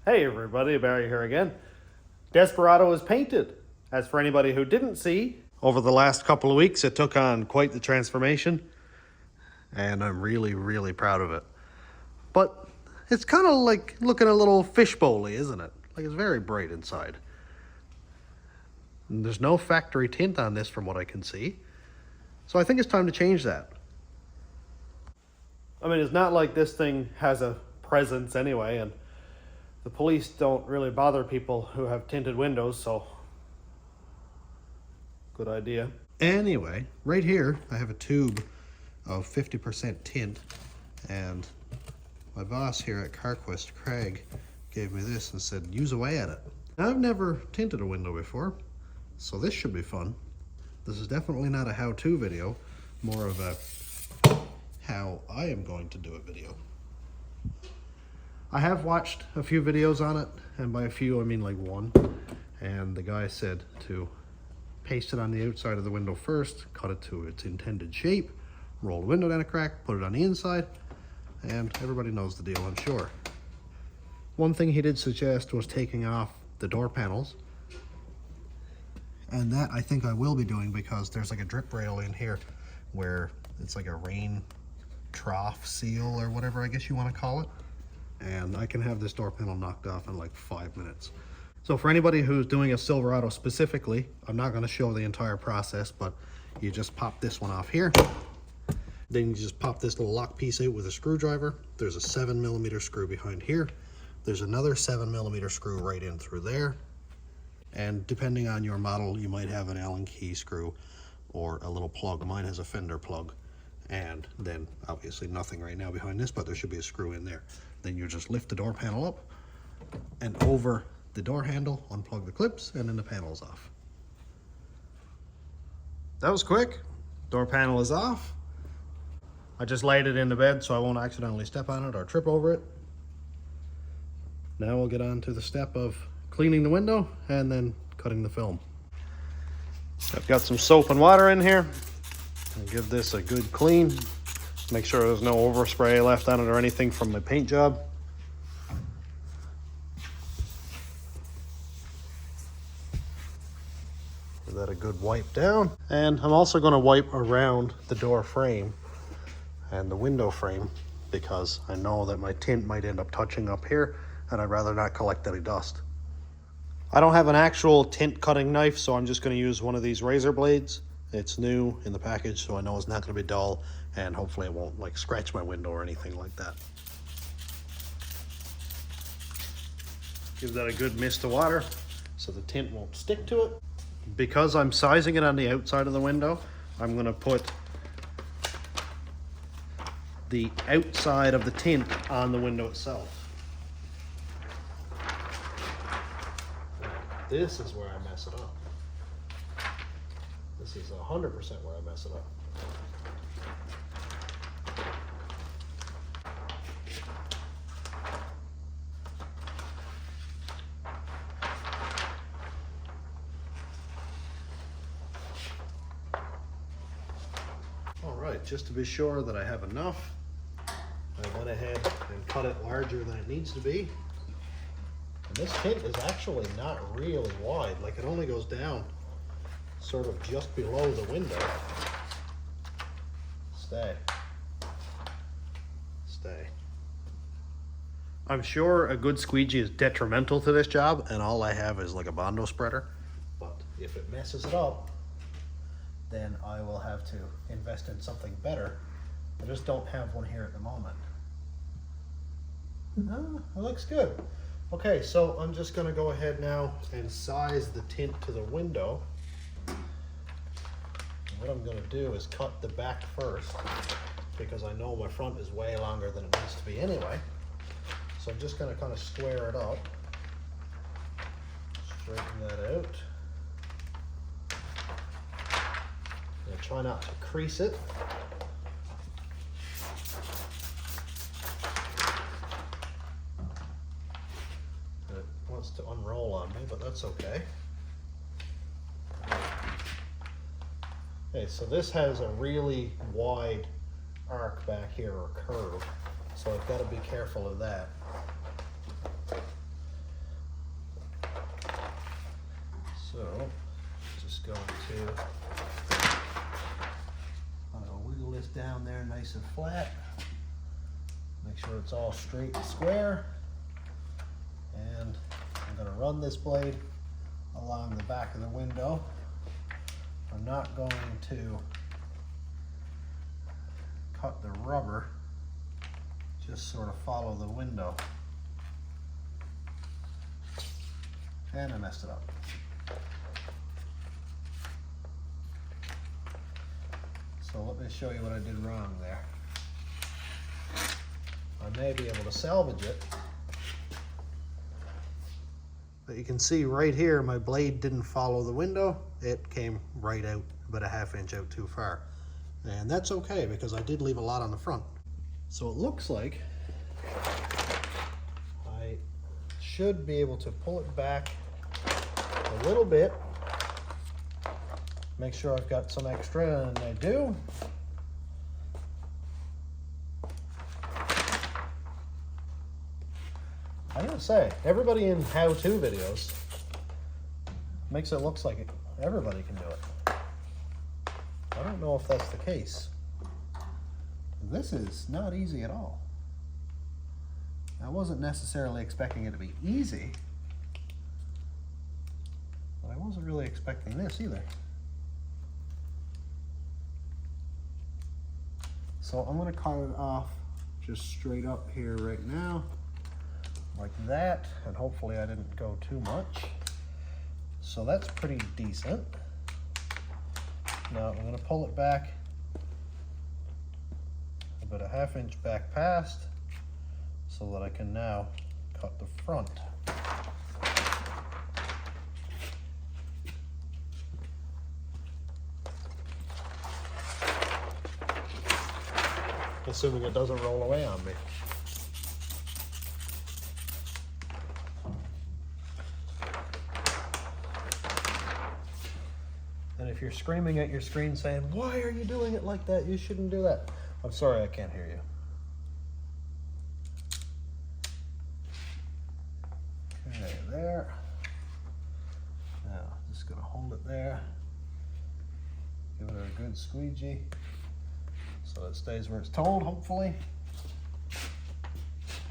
Hey everybody, Barry here again. Desperado is painted. As for anybody who didn't see, over the last couple of weeks it took on quite the transformation, and I'm really proud of it. But it's kind of like looking a little fishbowl-y, isn't it? Like, it's very bright inside. And there's no factory tint on this from what I can see. So I think it's time to change that. I mean, it's not like this thing has a presence anyway, and the police don't really bother people who have tinted windows, so good idea. Anyway, right here I have a tube of 50% tint, and my boss here at Carquest, Craig, gave me this and said, use away at it. Now, I've never tinted a window before, so this should be fun. This is definitely not a how-to video, more of a how I am going to do a video. I have watched a few videos on it, and by a few I mean like one, and the guy said to paste it on the outside of the window first, cut it to its intended shape, roll the window down a crack, put it on the inside, and everybody knows the deal, I'm sure. One thing he did suggest was taking off the door panels, and that I think I will be doing because there's like a drip rail in here where it's like a rain trough seal or whatever I guess you want to call it. And I can have this door panel knocked off in like 5 minutes. So for anybody who's doing a Silverado specifically, I'm not going to show the entire process, but you just pop this one off here. Then you just pop this little lock piece out with a screwdriver. There's a 7mm screw behind here. There's another 7mm screw right in through there. And depending on your model, you might have an Allen key screw or a little plug. Mine has a fender plug. And then obviously nothing right now behind this, but there should be a screw in there. Then you just lift the door panel up and over the door handle, unplug the clips, and then the panel's off. That was quick. Door panel is off. I just laid it in the bed so I won't accidentally step on it or trip over it. Now we'll get on to the step of cleaning the window and then cutting the film. I've got some soap and water in here. I'll give this a good clean. Make sure there's no overspray left on it or anything from my paint job. Give that a good wipe down. And I'm also going to wipe around the door frame and the window frame because I know that my tint might end up touching up here and I'd rather not collect any dust. I don't have an actual tint cutting knife, so I'm just going to use one of these razor blades. It's new in the package, so I know it's not going to be dull, and hopefully it won't like scratch my window or anything like that. Give that a good mist of water so the tint won't stick to it. Because I'm sizing it on the outside of the window, I'm going to put the outside of the tint on the window itself. This is where I mess it up. This is 100% where I mess it up. All right, just to be sure that I have enough, I went ahead and cut it larger than it needs to be. And this tint is actually not really wide, like it only goes down sort of just below the window. Stay. I'm sure a good squeegee is detrimental to this job, and all I have is like a Bondo spreader. But if it messes it up, then I will have to invest in something better. I just don't have one here at the moment. No, it looks good. Okay, so I'm just going to go ahead now and size the tint to the window. What I'm going to do is cut the back first because I know my front is way longer than it needs to be anyway. So I'm just going to kind of square it up, straighten that out. And try not to crease it. It wants to unroll on me, but that's okay. Okay, so this has a really wide arc back here, or curve, so I've got to be careful of that. there nice and flat. Make sure it's all straight and square. And I'm going to run this blade along the back of the window. I'm not going to cut the rubber, just sort of follow the window. And I messed it up. So let me show you what I did wrong there. I may be able to salvage it. But you can see right here, my blade didn't follow the window. It came right out, about a ½ inch out too far. And that's okay, because I did leave a lot on the front. So it looks like I should be able to pull it back a little bit. Make sure I've got some extra, and I do. I gotta say, everybody in how-to videos makes it look like everybody can do it. I don't know if that's the case. This is not easy at all. I wasn't necessarily expecting it to be easy, but I wasn't really expecting this either. So I'm going to cut it off just straight up here right now, like that, and hopefully I didn't go too much. So that's pretty decent. Now I'm going to pull it back about a ½ inch back past so that I can now cut the front. Assuming it doesn't roll away on me. And if you're screaming at your screen saying, "Why are you doing it like that? You shouldn't do that." I'm sorry, I can't hear you. Okay, there. Now, just gonna hold it there. Give it a good squeegee so it stays where it's told, hopefully.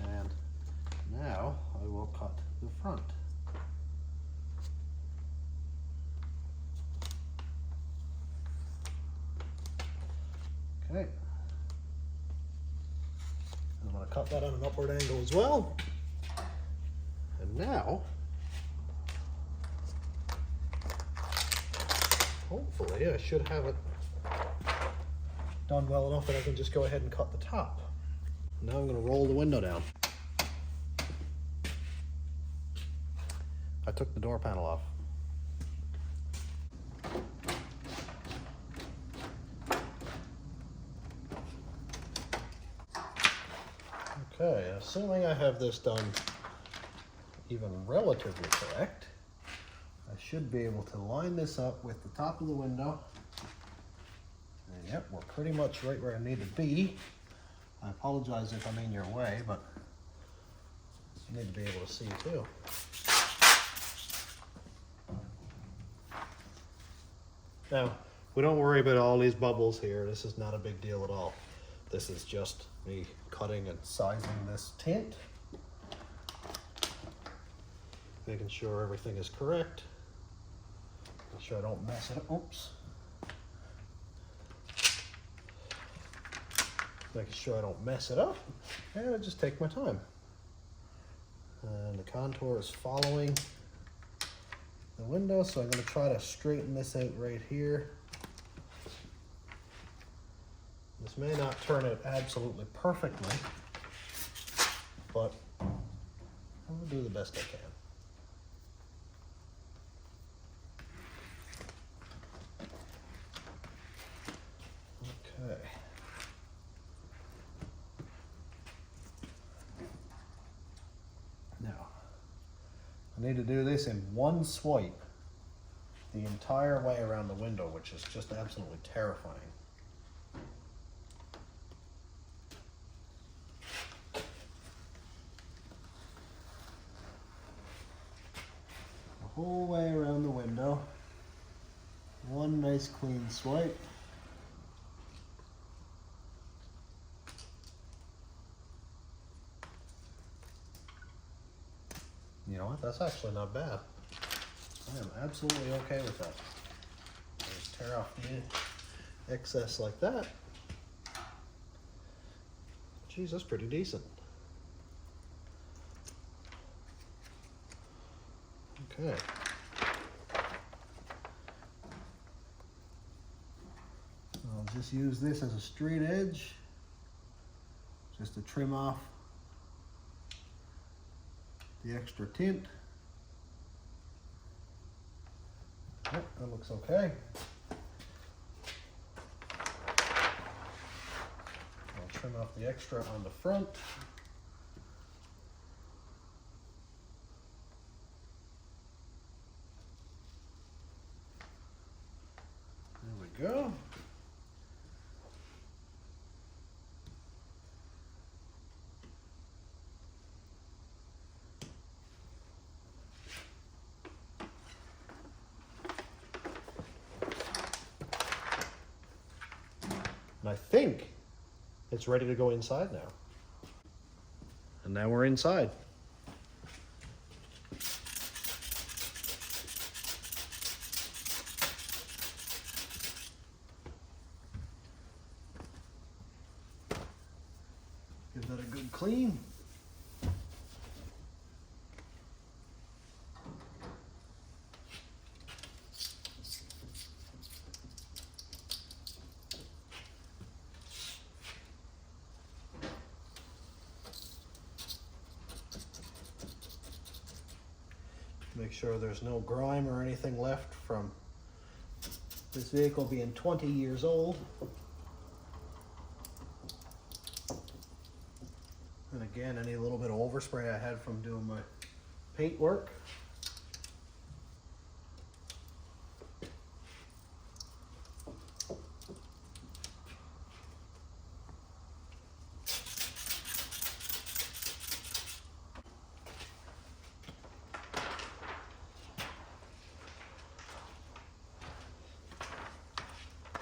And now I will cut the front. Okay. I'm going to cut that on an upward angle as well. And now, hopefully I should have it done well enough that I can just go ahead and cut the top. Now I'm going to roll the window down. I took the door panel off. Okay, assuming I have this done even relatively correct, I should be able to line this up with the top of the window. And yep, we're pretty much right where I need to be. I apologize if I'm in your way, but you need to be able to see too. Now, we don't worry about all these bubbles here. This is not a big deal at all. This is just me cutting and sizing this tint, making sure everything is correct, make sure I don't mess it up. Oops. Making sure I don't mess it up, and I just take my time. And the contour is following the window, so I'm going to try to straighten this out right here. This may not turn out absolutely perfectly, but I'm going to do the best I can. Okay. Now, I need to do this in one swipe the entire way around the window, which is just absolutely terrifying. The whole way around the window, one nice clean swipe. You know what? That's actually not bad. I am absolutely okay with that. Just tear off the excess like that. Geez, that's pretty decent. Okay. I'll just use this as a straight edge, just to trim off the extra tint. Yep, that looks okay. I'll trim off the extra on the front. There we go. And I think it's ready to go inside now. And now we're inside. Give that a good clean. Make sure there's no grime or anything left from this vehicle being 20 years old. And again, any little bit of overspray I had from doing my paint work.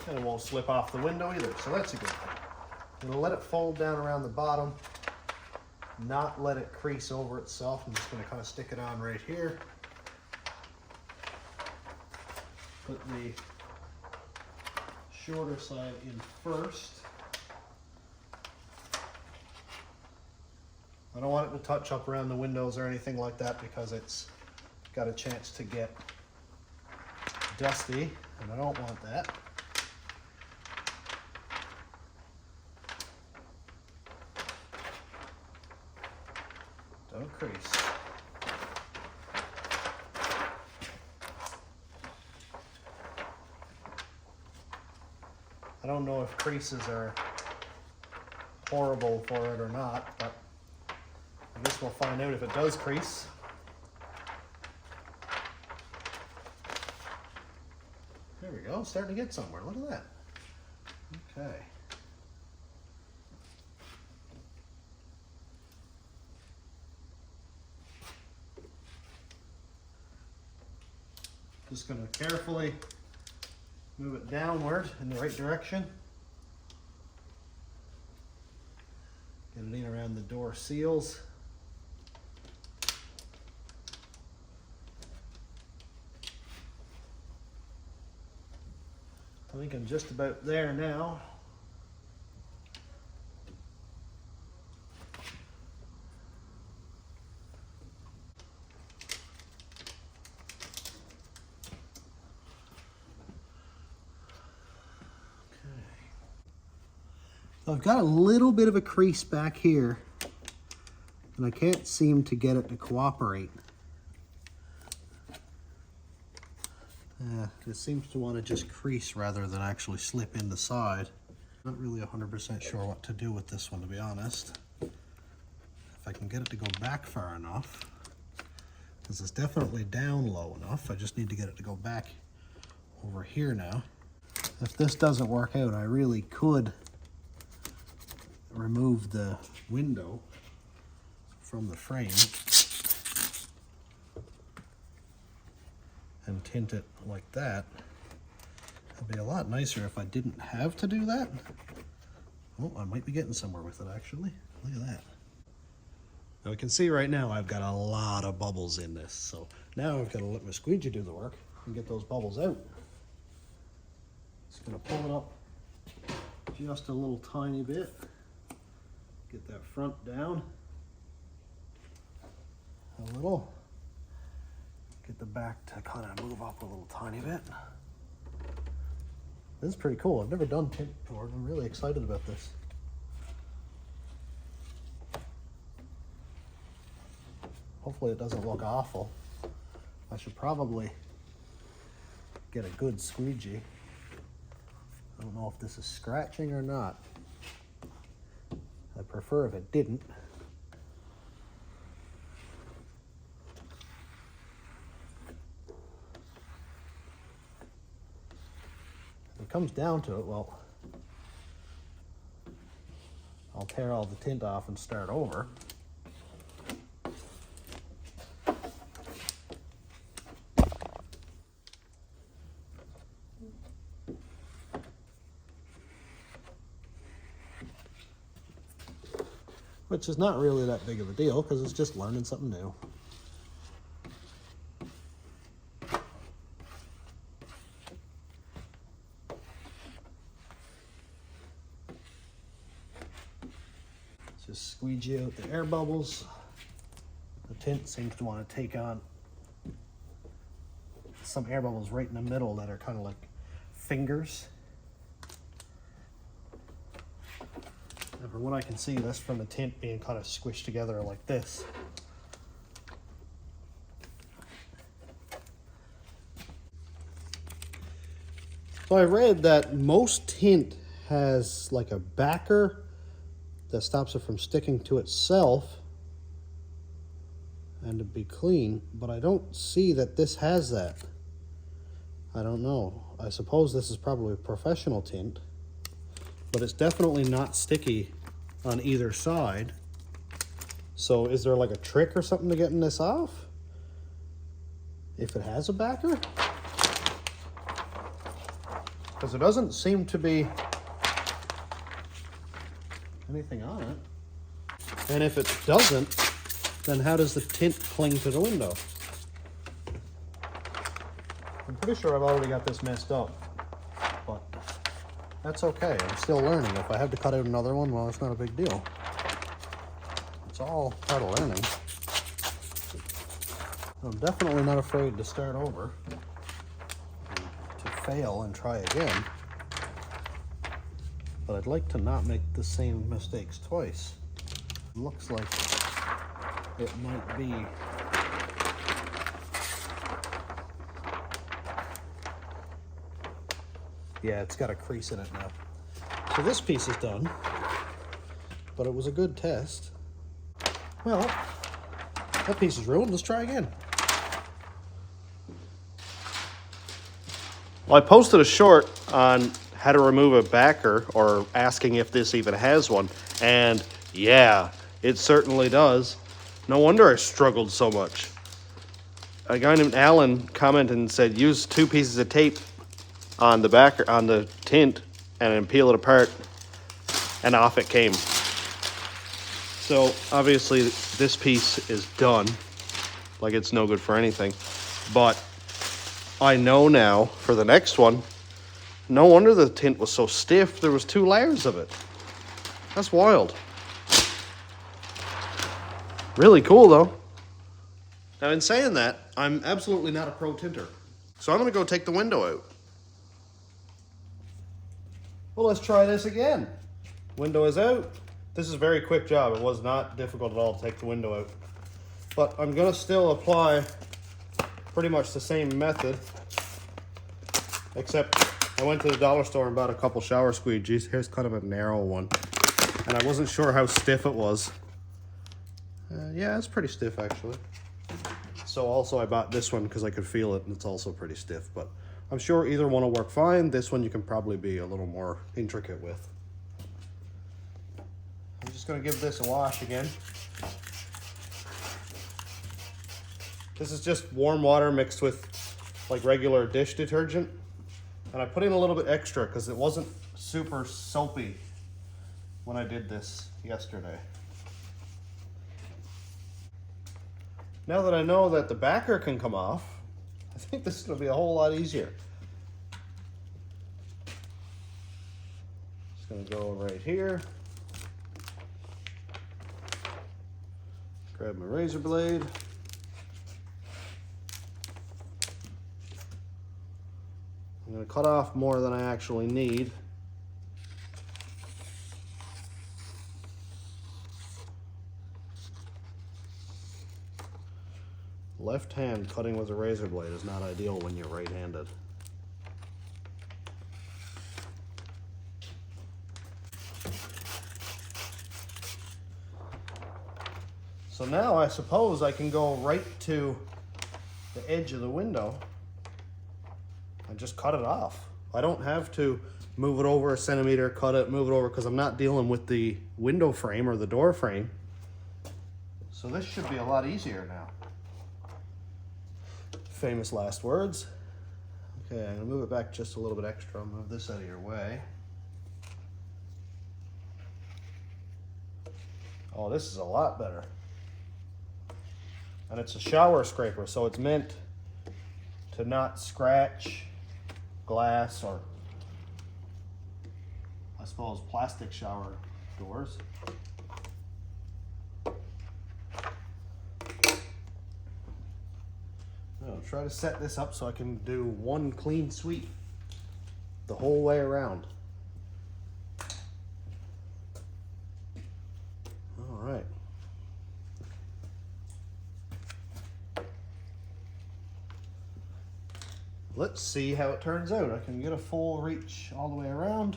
And it won't slip off the window either, so that's a good thing. I'm going to let it fold down around the bottom, not let it crease over itself. I'm just going to kind of stick it on right here. Put the shorter side in first. I don't want it to touch up around the windows or anything like that because it's got a chance to get dusty, and I don't want that. Don't crease. I don't know if creases are horrible for it or not, but I guess we'll find out if it does crease. There we go, starting to get somewhere. Look at that. Okay. Just going to carefully move it downward in the right direction. Get it in around the door seals. I think I'm just about there now. I've got a little bit of a crease back here, and I can't seem to get it to cooperate. It seems to want to just crease rather than actually slip in the side. Not really 100% sure what to do with this one, to be honest. If I can get it to go back far enough, because it's definitely down low enough. I just need to get it to go back over here now. If this doesn't work out, I really could remove the window from the frame and tint it like that. It'd be a lot nicer if I didn't have to do that. Oh, I might be getting somewhere with it actually. Look at that. Now we can see right now I've got a lot of bubbles in this, so now I've got to let my squeegee do the work and get those bubbles out. Just gonna pull it up just a little tiny bit, get that front down a little, get the back to kind of move up a little tiny bit. This is pretty cool. I've never done tint before. I'm really excited about this. Hopefully it doesn't look awful. I should probably get a good squeegee. I don't know if this is scratching or not. I'd prefer if it didn't. If it comes down to it, well, I'll tear all the tint off and start over. Which is not really that big of a deal because it's just learning something new. Just squeegee out the air bubbles. The tint seems to want to take on some air bubbles right in the middle that are kind of like fingers. And from what I can see, that's from the tint being kind of squished together like this. So I read that most tint has like a backer that stops it from sticking to itself and to be clean, but I don't see that this has that. I don't know. I suppose this is probably a professional tint, but it's definitely not sticky on either side. So is there like a trick or something to getting this off? If it has a backer? Because there doesn't seem to be anything on it. And if it doesn't, then how does the tint cling to the window? I'm pretty sure I've already got this messed up, but that's okay. I'm still learning. If I have to cut out another one, well, it's not a big deal. It's all part of learning. I'm definitely not afraid to start over, to fail and try again. But I'd like to not make the same mistakes twice. Looks like it might be yeah, it's got a crease in it now. So this piece is done, but it was a good test. Well, that piece is ruined. Let's try again. Well, I posted a short on how to remove a backer, or asking if this even has one, and yeah, it certainly does. No wonder I struggled so much. A guy named Alan commented and said, use 2 pieces of tape on the backer, on the tint, and then peel it apart, and off it came. So obviously this piece is done, like it's no good for anything, but I know now for the next one, no wonder the tint was so stiff. There was 2 layers of it. That's wild. Really cool though. Now in saying that, I'm absolutely not a pro tinter, so I'm gonna go take the window out. Well, let's try this again. Window is out. This is a very quick job. It was not difficult at all to take the window out. But I'm gonna still apply pretty much the same method, except I went to the dollar store and bought a couple shower squeegees. Here's kind of a narrow one. And I wasn't sure how stiff it was. Yeah, it's pretty stiff actually. So also I bought this one because I could feel it and it's also pretty stiff, but I'm sure either one will work fine. This one you can probably be a little more intricate with. I'm just gonna give this a wash again. This is just warm water mixed with like regular dish detergent. And I put in a little bit extra because it wasn't super soapy when I did this yesterday. Now that I know that the backer can come off, I think this is going to be a whole lot easier. Just going to go right here. Grab my razor blade. I'm going to cut off more than I actually need. Left hand cutting with a razor blade is not ideal when you're right-handed. So now I suppose I can go right to the edge of the window and just cut it off. I don't have to move it over a centimeter, cut it, move it over, because I'm not dealing with the window frame or the door frame. So this should be a lot easier now. Famous last words. Okay, I'm gonna move it back just a little bit extra. I'll move this out of your way. Oh, this is a lot better. And it's a shower scraper, so it's meant to not scratch glass or, I suppose, plastic shower doors. I'll try to set this up so I can do one clean sweep the whole way around. All right. Let's see how it turns out. I can get a full reach all the way around.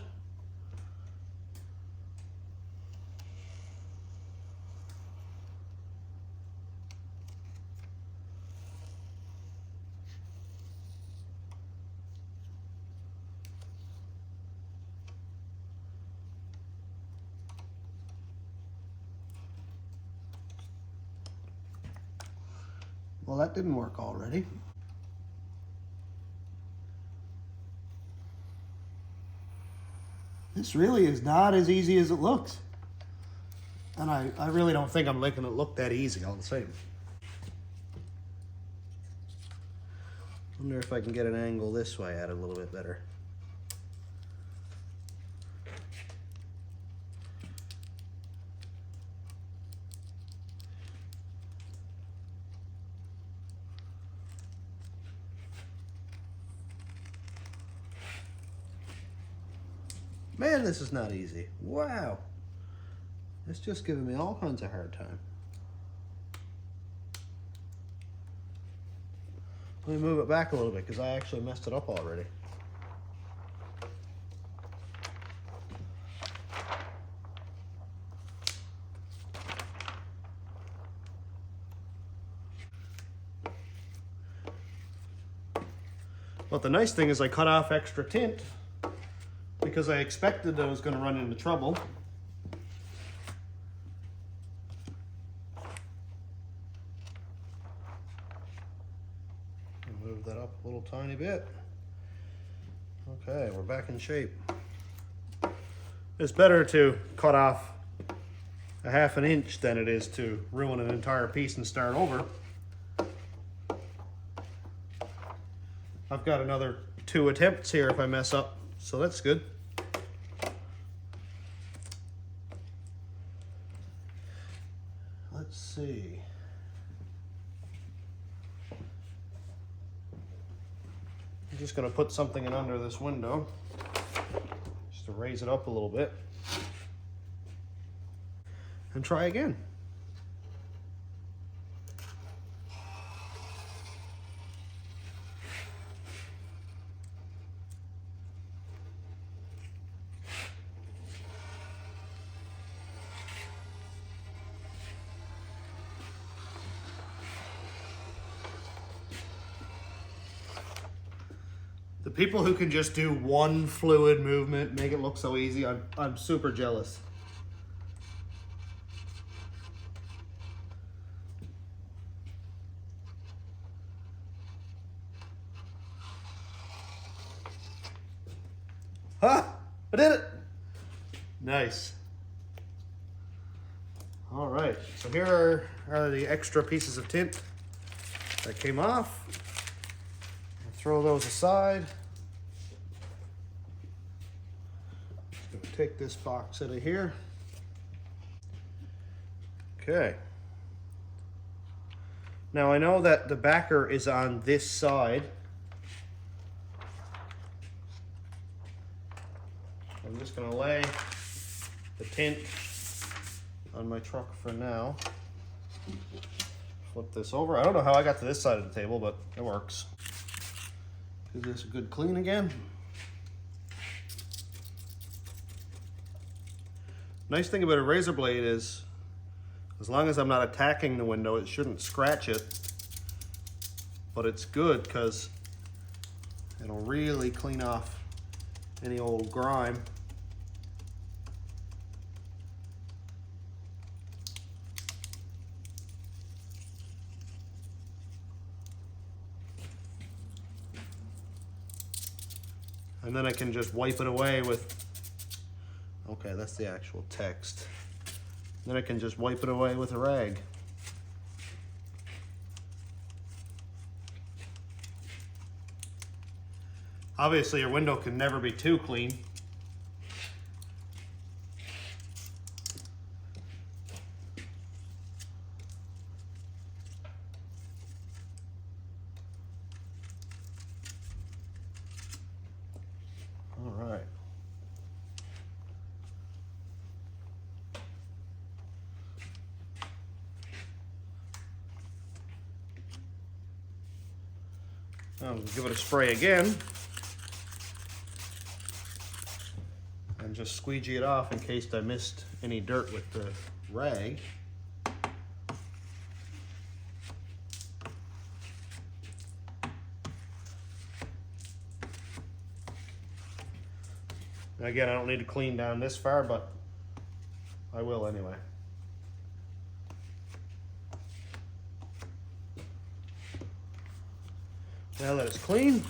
Well, that didn't work already. This really is not as easy as it looks. And I really don't think I'm making it look that easy all the same. Wonder if I can get an angle this way at it a little bit better. Man, this is not easy. Wow. It's just giving me all kinds of hard time. Let me move it back a little bit because I actually messed it up already. But the nice thing is I cut off extra tint because I expected I was going to run into trouble. Move that up a little tiny bit. Okay, we're back in shape. It's better to cut off a ½ inch than it is to ruin an entire piece and start over. I've got another 2 attempts here if I mess up, so that's good. Let's see. I'm just going to put something in under this window just to raise it up a little bit and try again. The people who can just do one fluid movement, make it look so easy, I'm super jealous. Ha! I did it! Nice. All right, so here are the extra pieces of tint that came off. I'll throw those aside. Just gonna take this box out of here. Okay. Now I know that the backer is on this side. I'm just gonna lay the tint on my truck for now. Flip this over. I don't know how I got to this side of the table, but it works. Give this a good clean again. Nice thing about a razor blade is, as long as I'm not attacking the window, it shouldn't scratch it. But it's good because it'll really clean off any old grime. And then I can just wipe it away with, okay, that's the actual text. Then I can just wipe it away with a rag. Obviously, your window can never be too clean. All right. I'll give it a spray again. And just squeegee it off in case I missed any dirt with the rag. Again, I don't need to clean down this far, but I will anyway. Now that it's clean,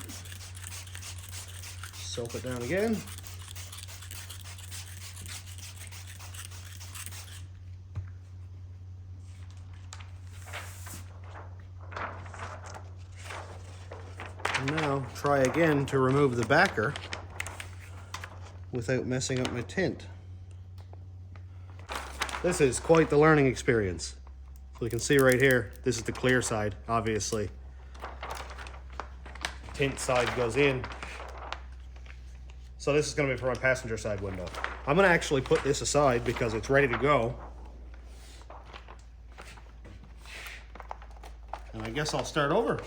soak it down again. And now try again to remove the backer without messing up my tint. This is quite the learning experience. So you can see right here, this is the clear side, obviously. Tint side goes in. So this is gonna be for my passenger side window. I'm gonna actually put this aside because it's ready to go. And I guess I'll start over.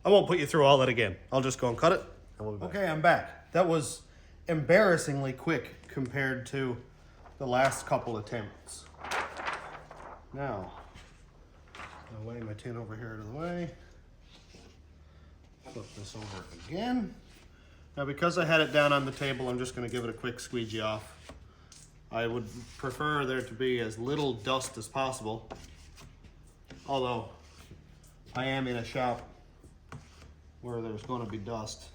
I won't put you through all that again. I'll just go and cut it, and we'll be back. Okay, I'm back. That was embarrassingly quick compared to the last couple attempts. Now, I'll lay my tin over here out of the way. Flip this over again. Now, because I had it down on the table, I'm just gonna give it a quick squeegee off. I would prefer there to be as little dust as possible. Although, I am in a shop where there's going to be dust.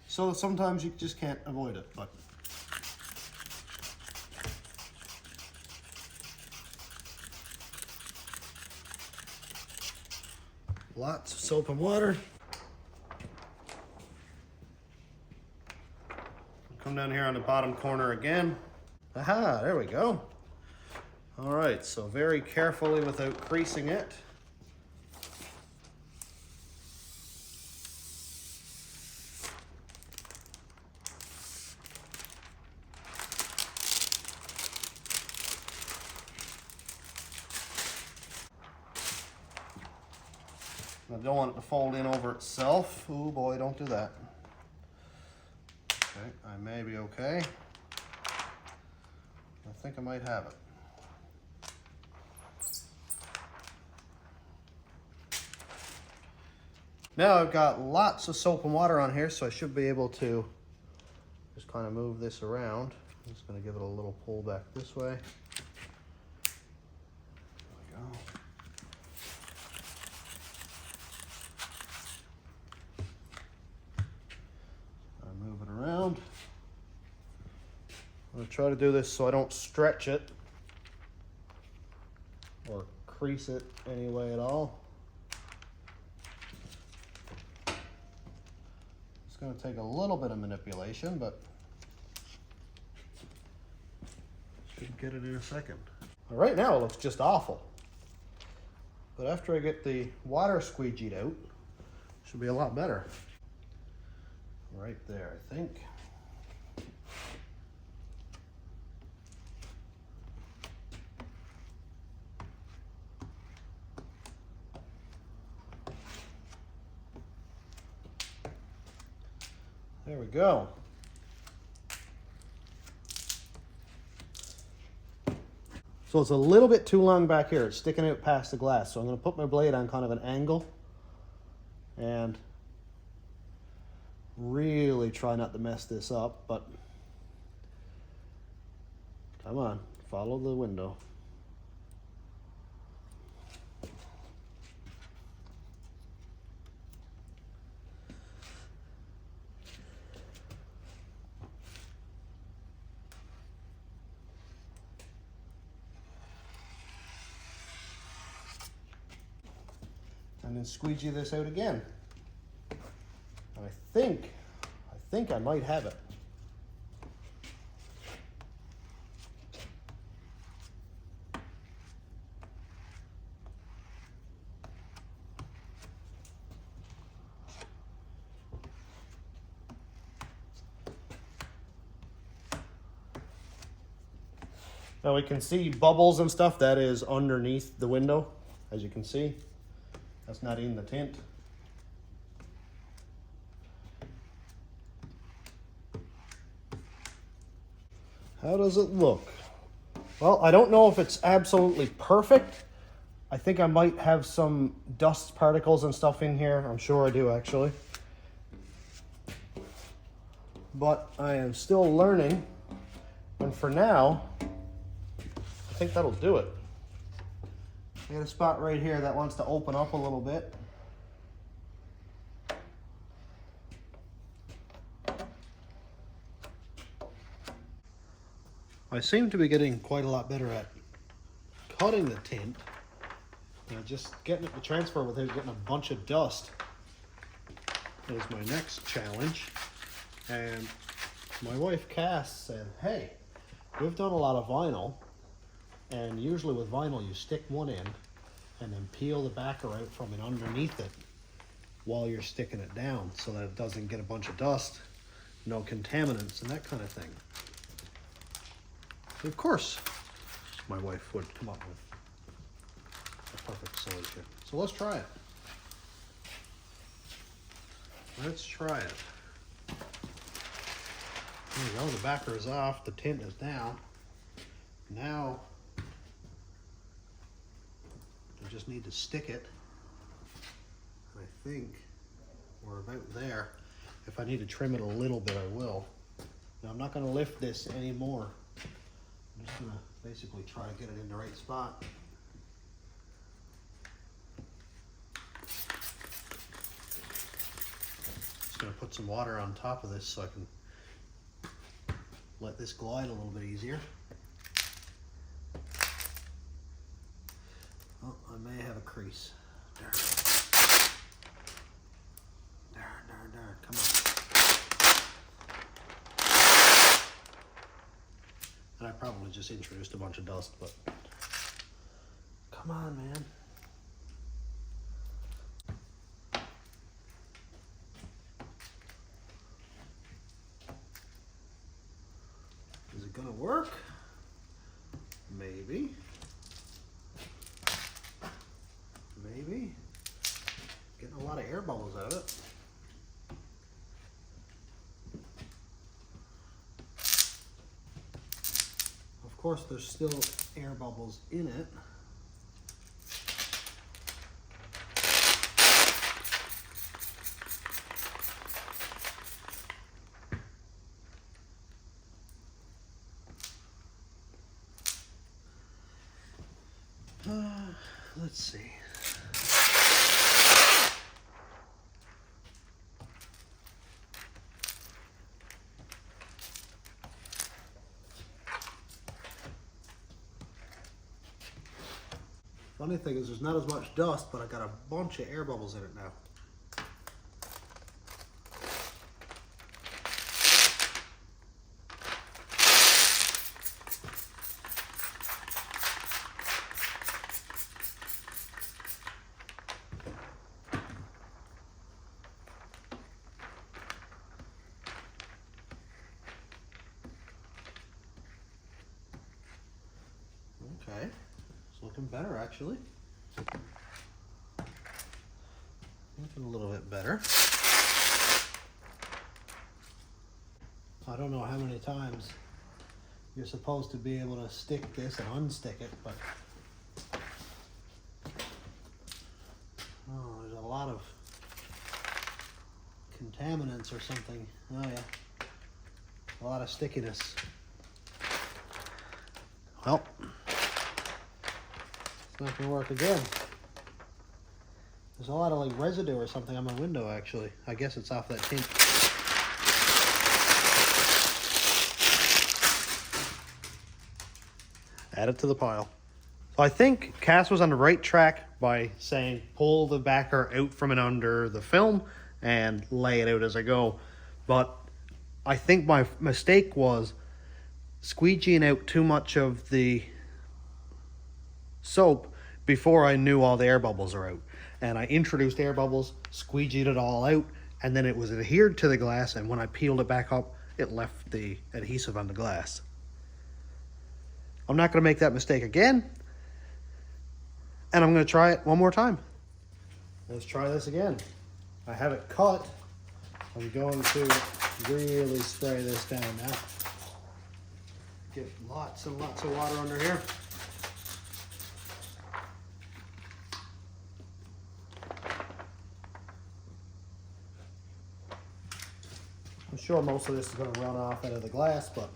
So sometimes you just can't avoid it, but lots of soap and water. Come down here on the bottom corner again. Aha, there we go. All right, so very carefully without creasing it. I don't want it to fold in over itself. Oh boy, don't do that. Okay, I may be okay. I think I might have it. Now I've got lots of soap and water on here, so I should be able to just kind of move this around. I'm just going to give it a little pull back this way. There we go. Move it around. I'm gonna try to do this so I don't stretch it or crease it any way at all. It's gonna take a little bit of manipulation, but should get it in a second. Right now it looks just awful. But after I get the water squeegeed out, it should be a lot better. Right there, I think. There we go. So it's a little bit too long back here. It's sticking out past the glass. So I'm going to put my blade on kind of an angle and really try not to mess this up, but come on, follow the window. And then squeegee this out again. And I think I might have it. Now we can see bubbles and stuff that is underneath the window, as you can see. That's not in the tint. How does it look? Well, I don't know if it's absolutely perfect. I think I might have some dust particles and stuff in here. I'm sure I do, actually. But I am still learning. And for now, I think that'll do it. I got a spot right here that wants to open up a little bit. I seem to be getting quite a lot better at cutting the tint. Just getting it to transfer without getting a bunch of dust is my next challenge. And my wife Cass said, hey, we've done a lot of vinyl. And usually with vinyl, you stick one in and then peel the backer out from it underneath it while you're sticking it down so that it doesn't get a bunch of dust, no contaminants, and that kind of thing. So of course, my wife would come up with a perfect solution. So let's try it. Let's try it. There we go, the backer is off, the tint is down. Now, I just need to stick it. And I think we're about there. If I need to trim it a little bit, I will. Now I'm not going to lift this anymore. I'm just going to basically try to get it in the right spot. Just going to put some water on top of this so I can let this glide a little bit easier. Oh, I may have a crease. Darn. Darn. Come on. And I probably just introduced a bunch of dust, but come on, man. Is it gonna work? Maybe. Maybe. Getting a lot of air bubbles out of it. Of course, there's still air bubbles in it. Let's see. Funny thing is there's not as much dust, but I got a bunch of air bubbles in it now. Okay, it's looking better actually. Looking a little bit better. I don't know how many times you're supposed to be able to stick this and unstick it, but oh, there's a lot of contaminants or something. Oh yeah, a lot of stickiness. Well, it's not gonna work again. There's a lot of like residue or something on my window actually. I guess it's off that tint. Add it to the pile. So I think Cass was on the right track by saying pull the backer out from and under the film and lay it out as I go. But I think my mistake was squeegeeing out too much of the soap before I knew all the air bubbles are out. And I introduced air bubbles, squeegeed it all out, and then it was adhered to the glass, and when I peeled it back up, it left the adhesive on the glass. I'm not going to make that mistake again, and I'm going to try it one more time. Let's try this again. I have it cut. I'm going to really spray this down now. Get lots and lots of water under here. I'm sure most of this is going to run off out of the glass, but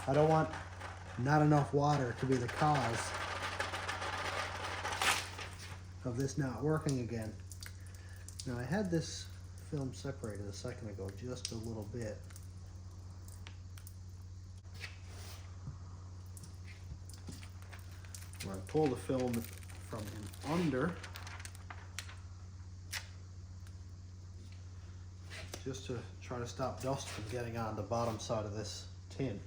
I don't want not enough water to be the cause of this not working again. Now I had this film separated a second ago just a little bit. Where I pull the film from in under just to try to stop dust from getting on the bottom side of this tint.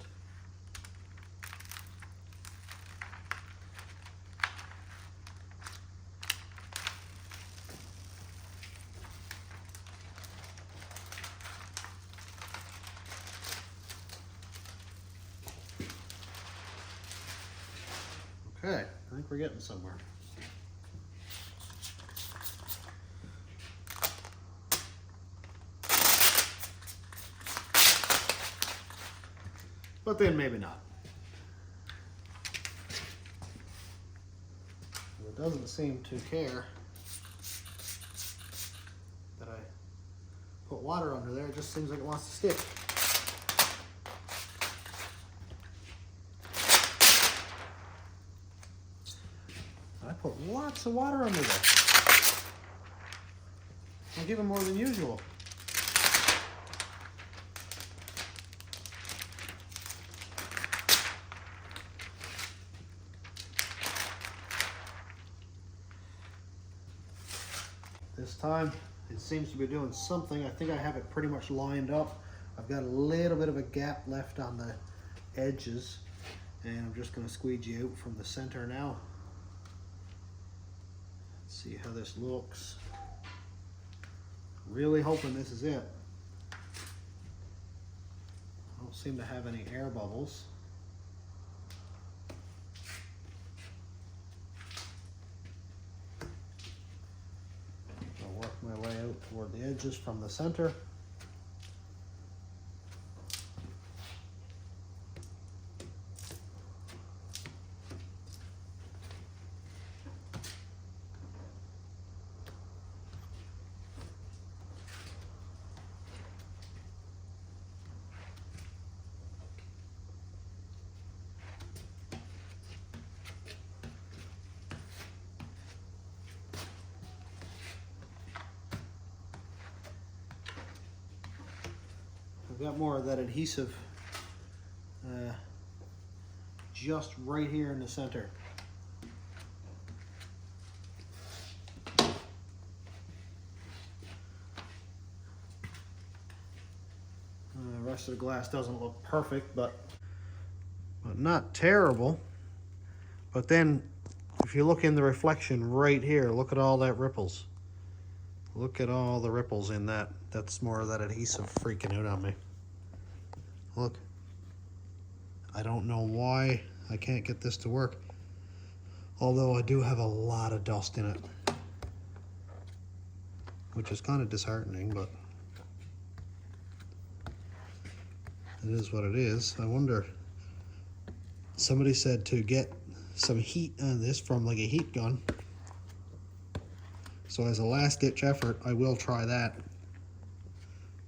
Okay, I think we're getting somewhere. But then maybe not. It doesn't seem to care that I put water under there. It just seems like it wants to stick. I put lots of water under there. I'll give it more than usual. This time it seems to be doing something. I think I have it pretty much lined up. I've got a little bit of a gap left on the edges, and I'm just going to squeegee out from the center now. Let's see how this looks. Really hoping this is it. I don't seem to have any air bubbles. My way out toward the edges from the center. I've got more of that adhesive just right here in the center. The rest of the glass doesn't look perfect, but not terrible. But then if you look in the reflection right here, look at all that ripples. Look at all the ripples in that. That's more of that adhesive freaking out on me. Look. I don't know why I can't get this to work. Although I do have a lot of dust in it. Which is kind of disheartening, but it is what it is. I wonder, somebody said to get some heat on this from like a heat gun. So as a last ditch effort, I will try that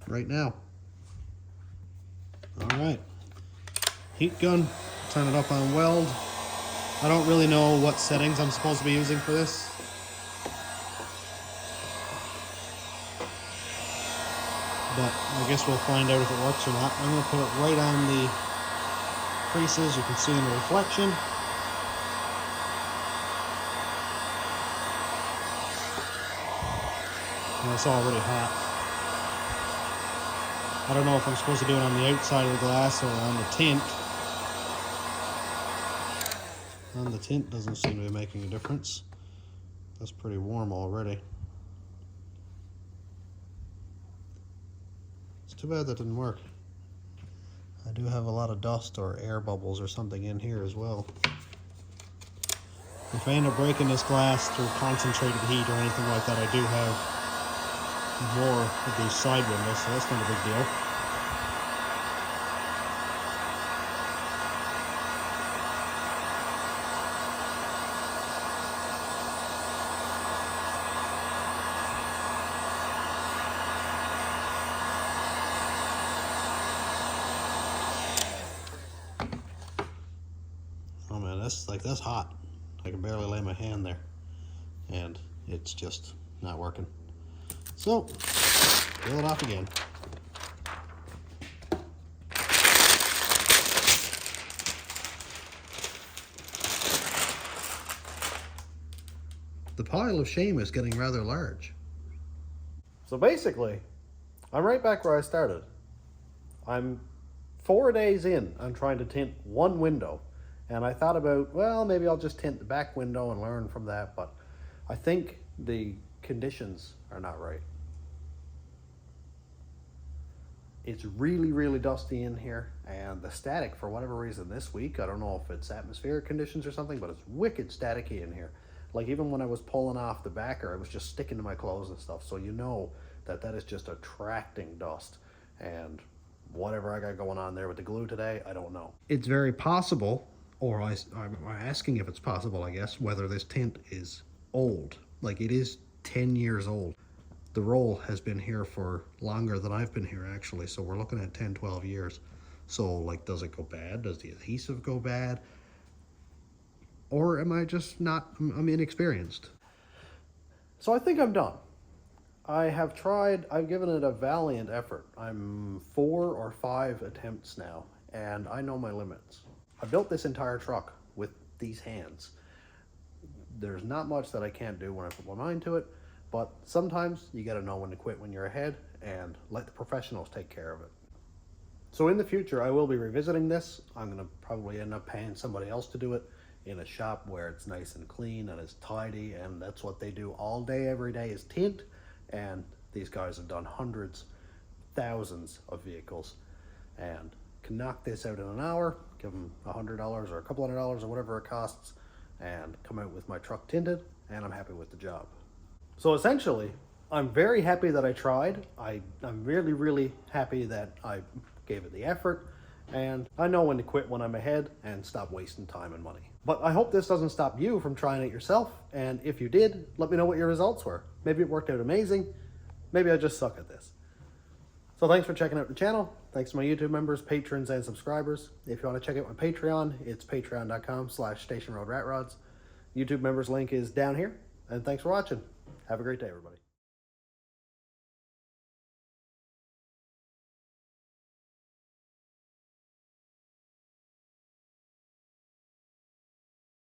right now. All right, heat gun, turn it up on weld. I don't really know what settings I'm supposed to be using for this. But I guess we'll find out if it works or not. I'm going to put it right on the creases. You can see in the reflection. And it's already hot. I don't know if I'm supposed to do it on the outside of the glass or on the tint. On the tint doesn't seem to be making a difference. That's pretty warm already. Too bad that didn't work. I do have a lot of dust or air bubbles or something in here as well. If I end up breaking this glass through concentrated heat or anything like that, I do have more of these side windows, so that's not a big deal. Oh man, that's hot. I can barely lay my hand there. And it's just not working. So, peel it off again. The pile of shame is getting rather large. So basically, I'm right back where I started. I'm 4 days in on trying to tint one window. And I thought about, well, maybe I'll just tint the back window and learn from that, but I think the conditions are not right. It's really, really dusty in here, and the static, for whatever reason this week, I don't know if it's atmospheric conditions or something, but it's wicked staticky in here. Like even when I was pulling off the backer, it was just sticking to my clothes and stuff, so you know that that is just attracting dust. And whatever I got going on there with the glue today, I don't know. It's very possible, or I'm asking if it's possible, I guess, whether this tint is old. Like it is 10 years old. The roll has been here for longer than I've been here actually, so we're looking at 10, 12 years. So like, does it go bad? Does the adhesive go bad? Or am I just not, I'm inexperienced? So I think I'm done. I have tried, I've given it a valiant effort. I'm 4 or 5 attempts now, and I know my limits. I built this entire truck with these hands. There's not much that I can't do when I put my mind to it, but sometimes you gotta know when to quit when you're ahead and let the professionals take care of it. So in the future, I will be revisiting this. I'm gonna probably end up paying somebody else to do it in a shop where it's nice and clean and it's tidy, and that's what they do all day, every day is tint. And these guys have done hundreds, thousands of vehicles and can knock this out in an hour, give them $100 or a couple $100 or whatever it costs, and come out with my truck tinted, and I'm happy with the job. So essentially, I'm very happy that I tried. I'm really, really happy that I gave it the effort, and I know when to quit when I'm ahead and stop wasting time and money. But I hope this doesn't stop you from trying it yourself, and if you did, let me know what your results were. Maybe it worked out amazing, maybe I just suck at this. So thanks for checking out the channel. Thanks to my YouTube members, patrons, and subscribers. If you want to check out my Patreon, it's patreon.com/stationroadratrods. YouTube members link is down here, and thanks for watching. Have a great day, everybody.